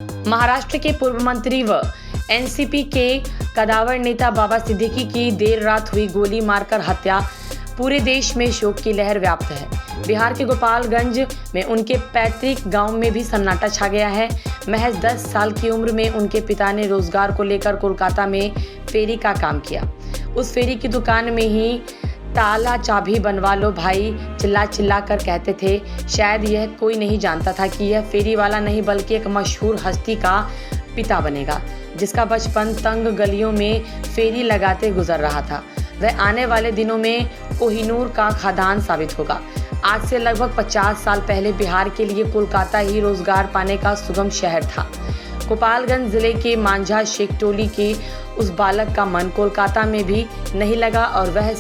महाराष्ट्र के पूर्व मंत्री व एनसीपी के कदावर नेता बाबा सिद्दीकी की देर रात हुई गोली मारकर हत्या पूरे देश में शोक की लहर व्याप्त है। बिहार के गोपालगंज में उनके पैतृक गांव में भी सन्नाटा छा गया है। महज 10 साल की उम्र में उनके पिता ने रोजगार को लेकर कोलकाता में फेरी का काम किया। उस फेरी की दुकान में ही ताला चाबी बनवा लो भाई चिल्ला चिल्ला कर कहते थे। शायद यह कोई नहीं जानता था कि यह फेरी वाला नहीं बल्कि एक मशहूर हस्ती का पिता बनेगा, जिसका बचपन तंग गलियों में फेरी लगाते गुजर रहा था। वह आने वाले दिनों में कोहिनूर का खदान साबित होगा। आज से लगभग 50 साल पहले बिहार के लिए कोलकाता ही रोजगार पाने का सुगम शहर था। गोपालगंज जिले के मांझा शेखटोली के उस बालक का मन कोलकाता में भी नहीं लगा और वह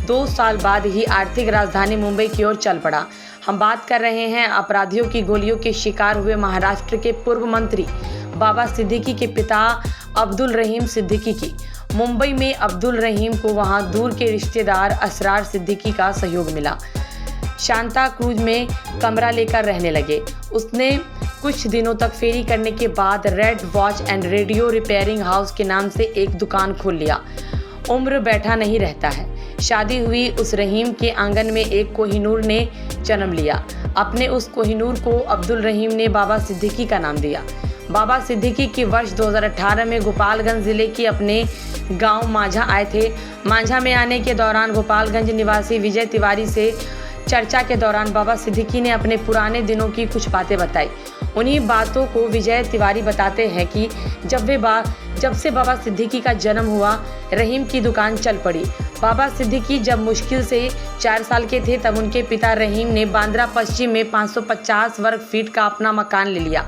2 साल बाद ही आर्थिक राजधानी मुंबई की ओर चल पड़ा। हम बात कर रहे हैं अपराधियों की गोलियों के शिकार हुए महाराष्ट्र के पूर्व मंत्री बाबा सिद्दीकी के पिता अब्दुल रहीम सिद्दीकी की। मुंबई में अब्दुल रहीम को वहां दूर के रिश्तेदार असरार सिद्दीकी का सहयोग मिला। शांता क्रूज में कमरा लेकर रहने लगे। उसने कुछ दिनों तक फेरी करने के बाद red watch and radio repairing house के नाम से एक दुकान खोल लिया। उम्र बैठा नहीं रहता है। शादी हुई उस रहीम के आंगन में एक कोहिनूर ने जन्म लिया। अपने उस कोहिनूर को अब्दुल रहीम ने बाबा सिद्दीकी का नाम दिया। बाबा सिद्दीकी की वर्ष 2018 में गोपालगंज जिले के अपने गांव मांझा आए थे। मांझा में आने के दौरान गोपालगंज निवासी विजय तिवारी से चर्चा के दौरान बाबा सिद्दीकी ने अपने पुराने दिनों की कुछ बातें बताई। उन्हीं बातों को विजय तिवारी बताते हैं कि जब से बाबा सिद्दीकी का जन्म हुआ, रहीम की दुकान चल पड़ी। बाबा सिद्दीकी जब मुश्किल से 4 साल के थे तब उनके पिता रहीम ने बांद्रा पश्चिम में 550 वर्ग फीट का अपना मकान ले लिया।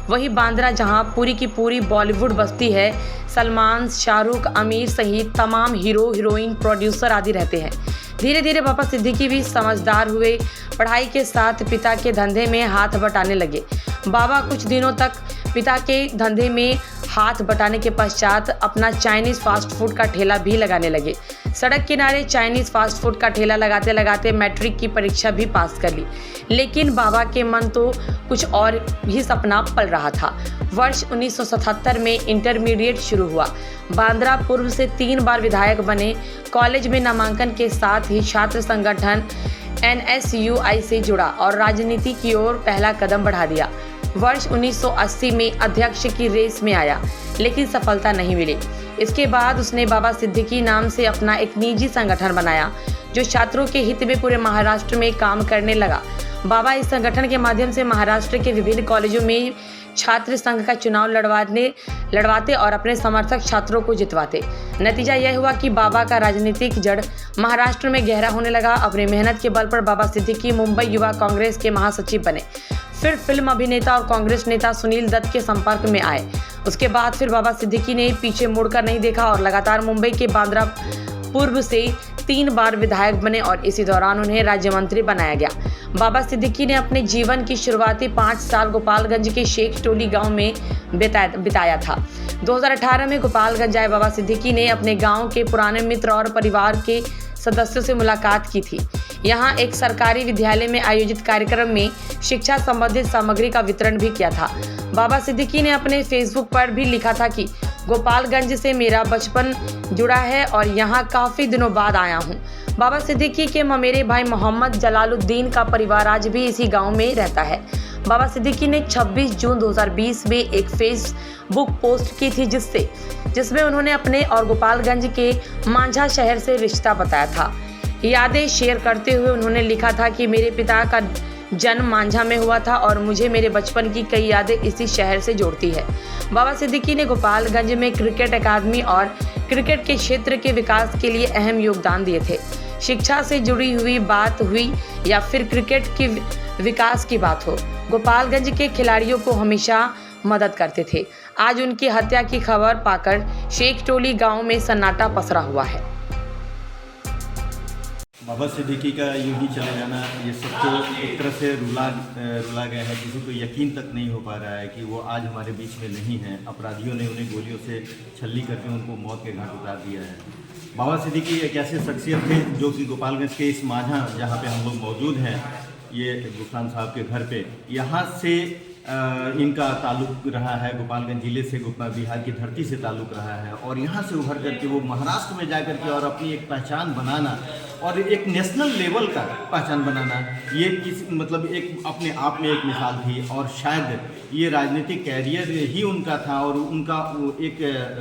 वही बांद्रा जहां पूरी की पूरी बॉलीवुड बस्ती है। सलमान, शाहरुख, आमिर सहित तमाम हीरो, हीरोइन, प्रोड्यूसर आदि रहते हैं। धीरे धीरे बाबा सिद्दीकी भी समझदार हुए। पढ़ाई के साथ पिता के धंधे में हाथ बटाने लगे। बाबा कुछ दिनों तक पिता के धंधे में हाथ बटाने के पश्चात अपना चाइनीज़ फास्ट फूड का ठेला भी लगाने लगे। सड़क किनारे चाइनीज़ फास्ट फूड का ठेला लगाते लगाते मैट्रिक की परीक्षा भी पास कर ली। लेकिन बाबा के मन तो कुछ और भी सपना पल रहा था। वर्ष 1977 में इंटरमीडिएट शुरू हुआ। बांद्रा पूर्व से 3 बार विधायक बने। कॉलेज में नामांकन के साथ ही छात्र संगठन NSUI से जुड़ा और राजनीति की ओर पहला कदम बढ़ा दिया। वर्ष 1980 में अध्यक्ष की रेस में आया, लेकिन सफलता नहीं मिली। इसके बाद उसने बाबा सिद्दीकी नाम से अपना एक निजी संगठन बनाया, जो छात्रों के हित में पूरे महाराष्ट्र में काम करने लगा। बाबा इस संगठन के माध्यम से महाराष्ट्र के विभिन्न कॉलेजों में छात्र संघ का चुनाव लड़वाते और अपने समर्थक छात्रों को जितवाते। नतीजा यह हुआ कि बाबा का राजनीतिक जड़ महाराष्ट्र में गहरा होने लगा। अपनी मेहनत के बल पर बाबा सिद्दीकी मुंबई युवा कांग्रेस के महासचिव बने। फिर फिल्म अभिनेता और कांग्रेस नेता सुनील दत्त के संपर्क में आए। उसके बाद फिर बाबा सिद्दीकी ने पीछे मुड़कर नहीं देखा और लगातार मुंबई के बांद्रा पूर्व से 3 बार विधायक बने और इसी दौरान उन्हें राज्य मंत्री बनाया गया। बाबा सिद्दीकी ने अपने जीवन की शुरुआती 5 साल गोपालगंज के शेखटोली गांव में बिताया था। 2018 में गोपालगंज आए बाबा सिद्दीकी ने अपने गांव के पुराने मित्र और परिवार के सदस्यों से मुलाकात की थी। यहाँ एक सरकारी विद्यालय में आयोजित कार्यक्रम में शिक्षा संबंधित सामग्री का वितरण भी किया था। बाबा सिद्दीकी ने अपने फेसबुक पर भी लिखा था कि गोपालगंज से मेरा बचपन जुड़ा है और यहाँ काफ़ी दिनों बाद आया हूँ। बाबा सिद्दीकी के ममेरे भाई मोहम्मद जलालुद्दीन का परिवार आज भी इसी गांव में रहता है। बाबा सिद्दीकी ने 26 जून 2020 में एक फेसबुक पोस्ट की थी जिसमें उन्होंने अपने और गोपालगंज के मांझा शहर से रिश्ता बताया था। यादें शेयर करते हुए उन्होंने लिखा था कि मेरे पिता का जन्म मांझा में हुआ था और मुझे मेरे बचपन की कई यादें इसी शहर से जोड़ती है। बाबा सिद्दीकी ने गोपालगंज में क्रिकेट अकादमी और क्रिकेट के क्षेत्र के विकास के लिए अहम योगदान दिए थे। शिक्षा से जुड़ी हुई बात हुई या फिर क्रिकेट के विकास की बात हो, गोपालगंज के खिलाड़ियों को हमेशा मदद करते थे। आज उनकी हत्या की खबर पाकर शेखटोली गांव में सन्नाटा पसरा हुआ है। बाबा सिद्दीकी का यूं ही चला जाना, ये सब तो एक तरह से रुला गया है। किसी को यकीन तक नहीं हो पा रहा है कि वो आज हमारे बीच में नहीं है। अपराधियों ने उन्हें गोलियों से छल्ली करके उनको मौत के घाट उतार दिया है। बाबा सिद्दीकी एक ऐसे शख्सियत थे जो कि गोपालगंज के इस मांझा जहाँ पे हम लोग मौजूद हैं, ये गुफरान साहब के घर पे, यहाँ से इनका ताल्लुक रहा है गोपालगंज ज़िले से, बिहार की धरती से ताल्लुक रहा है और यहाँ से उभर करके वो महाराष्ट्र में जा करके और अपनी एक पहचान बनाना और एक नेशनल लेवल का पहचान बनाना, ये मतलब एक अपने आप में एक मिसाल थी और शायद ये राजनीतिक कैरियर ही उनका था और उनका एक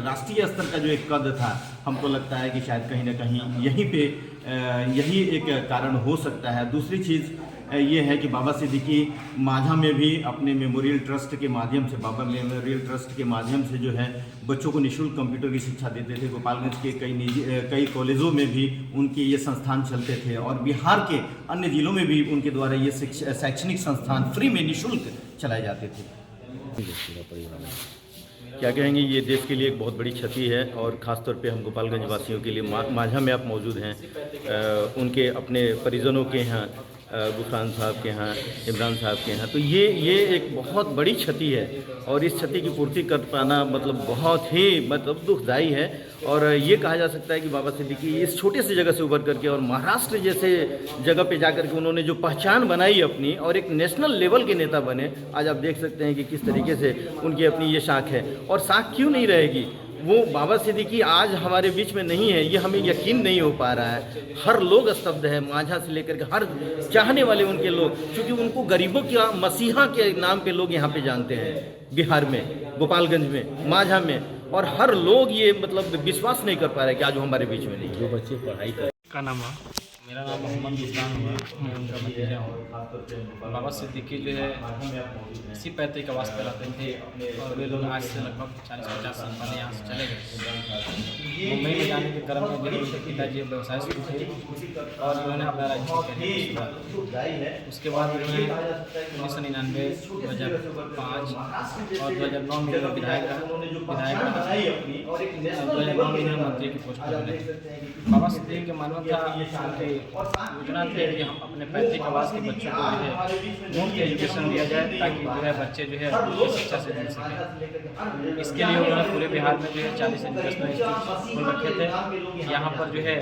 राष्ट्रीय स्तर का जो एक कद था, हमको लगता है कि शायद कहीं ना कहीं यही एक कारण हो सकता है। दूसरी चीज़ ये है कि बाबा सिद्दीकी माझा में भी अपने मेमोरियल ट्रस्ट के माध्यम से, बाबा मेमोरियल ट्रस्ट के माध्यम से जो है बच्चों को निःशुल्क कंप्यूटर की शिक्षा देते थे। गोपालगंज के कई कॉलेजों में भी उनके ये संस्थान चलते थे और बिहार के अन्य जिलों में भी उनके द्वारा ये शैक्षणिक संस्थान फ्री में निःशुल्क चलाए जाते थे। क्या कहेंगे, ये देश के लिए एक बहुत बड़ी क्षति है और ख़ासतौर पे हम गोपालगंज वासियों के लिए माझा में आप मौजूद हैं, उनके अपने परिजनों के यहाँ, गुफरान साहब के यहाँ, इमरान साहब के यहाँ, तो ये एक बहुत बड़ी क्षति है और इस क्षति की पूर्ति कर पाना मतलब बहुत ही दुखदायी है। और ये कहा जा सकता है कि बाबा सिद्दीकी इस छोटे से जगह से उभर करके और महाराष्ट्र जैसे जगह पे जाकर के उन्होंने जो पहचान बनाई अपनी और एक नेशनल लेवल के नेता बने। आज आप देख सकते हैं कि किस तरीके से उनकी अपनी ये शाख है और शाख क्यों नहीं रहेगी। वो बाबा सिद्दीकी आज हमारे बीच में नहीं है, ये हमें यकीन नहीं हो पा रहा है। हर लोग स्तब्ध है, माझा से लेकर के हर चाहने वाले उनके लोग, क्योंकि उनको गरीबों के मसीहा के नाम पे लोग यहाँ पे जानते हैं, बिहार में, गोपालगंज में, माझा में, और हर लोग ये मतलब विश्वास नहीं कर पा रहे कि आज वो हमारे बीच में नहीं। जो बच्चे पढ़ाई कर का नाम है, मेरा नाम मोहम्मद गुफरान हुआ, मैं उनका भतीजा हूँ। बाबा सिद्दीकी जो है इसी पैतृक आवास पर रहते थे और वे लोग आज से लगभग 40-50 साल पहले यहाँ से चले गए। मुंबई में जाने के क्रम में मेरे पिताजी व्यवसाय शुरू किए और उन्होंने अपना राजनीतिक कैरियर, उसके बाद उन्होंने 1999, 2005 और 2009 में विधायक और 2009 में मंत्री की पोस्ट पर मिले। बाबा सिद्दीकी के मानव था उनकी योजना थे कि हम अपने पैतृक आवास के बच्चों को जो है मुफ्त एजुकेशन दिया जाए ताकि जो है बच्चे जो है उनकी शिक्षा से जुड़ सकें। इसके लिए उन्होंने पूरे बिहार में जो है 40 एजुकेशनल इंस्टीट्यूट खोल रखे थे। यहाँ पर जो है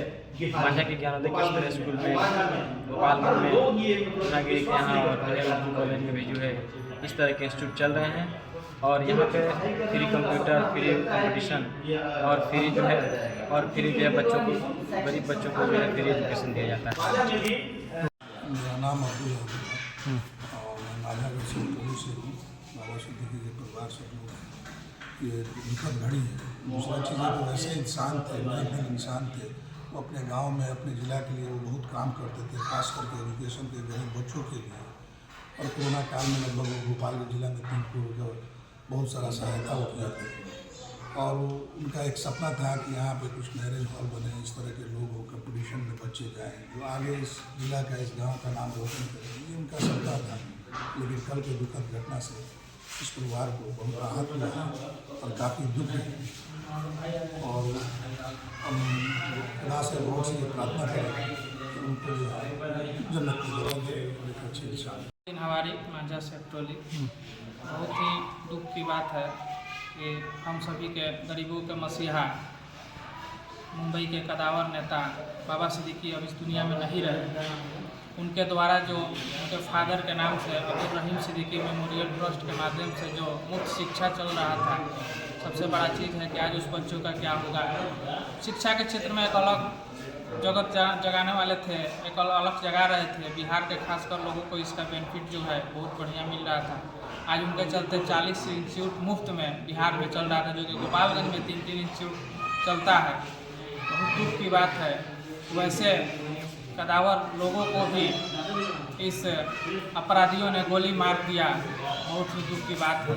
माझा के ज्ञानोदय कृष्ण स्कूल में, गोपालगंज में, पूर्णागिरी के यहाँ और जो है उर्दू कॉलेज में भी जो है इस तरह के इंस्टीट्यूट चल रहे हैं और यहाँ पे फ्री कंप्यूटर, फ्री कंपटीशन और फ्री जो है बच्चों को, गरीब बच्चों को जो है फ्री एजुकेशन दिया जाता है। मेरा नाम अब्दुल है और मैं माझागढ़ से हूँ। बाबा सिद्दीकी के परिवार से लोग ये दुखद घड़ी है। दूसरा चीज़ है वो ऐसे इंसान थे, महफिल इंसान थे। वो अपने गांव में, अपने ज़िला के लिए वो बहुत काम करते थे, खास करके एजुकेशन के गरीब बच्चों के लिए। और कोरोना काल में लगभग वो गोपालगंज जिला में 3 करोड़ बहुत सारा सहायता वो किया था। और उनका एक सपना था कि यहाँ पे कुछ मैरिज हॉल बने, इस तरह के लोग हो, कंपटीशन में बच्चे जाएँ, जो आगे इस जिला का, इस गांव का नाम रोशन करें, ये उनका सपना था। लेकिन कल के दुखद घटना से इस परिवार को बहुत राहत मिला है और काफ़ी दुख है। और हम खुदा से बहुत सी प्रार्थना करें कि उनको जन्नत की जगह दे, एक अच्छे इंसान। हमारी माझा सेक्टोली बहुत ही दुख की बात है कि हम सभी के गरीबों के मसीहा, मुंबई के कदावर नेता बाबा सिद्दीकी अब इस दुनिया में नहीं रहे। उनके द्वारा जो उनके फादर के नाम से अब्दुल रहीम सिद्दीकी मेमोरियल ट्रस्ट के माध्यम से जो मुफ्त शिक्षा चल रहा था, सबसे बड़ा चीज़ है कि आज उस बच्चों का क्या होगा। शिक्षा के क्षेत्र में एक अलग जगत जगाने वाले थे, एक अलग जगा रहे थे। बिहार के खासकर लोगों को इसका बेनिफिट जो है बहुत बढ़िया मिल रहा था। आज उनके चलते 40 इंस्टीट्यूट मुफ्त में बिहार में चल रहा था, जो कि गोपालगंज में 3-3 इंस्टीट्यूट चलता है। बहुत दुख की बात है। वैसे कदावर लोगों को भी इस अपराधियों ने गोली मार दिया, बहुत ही दुख की बात है।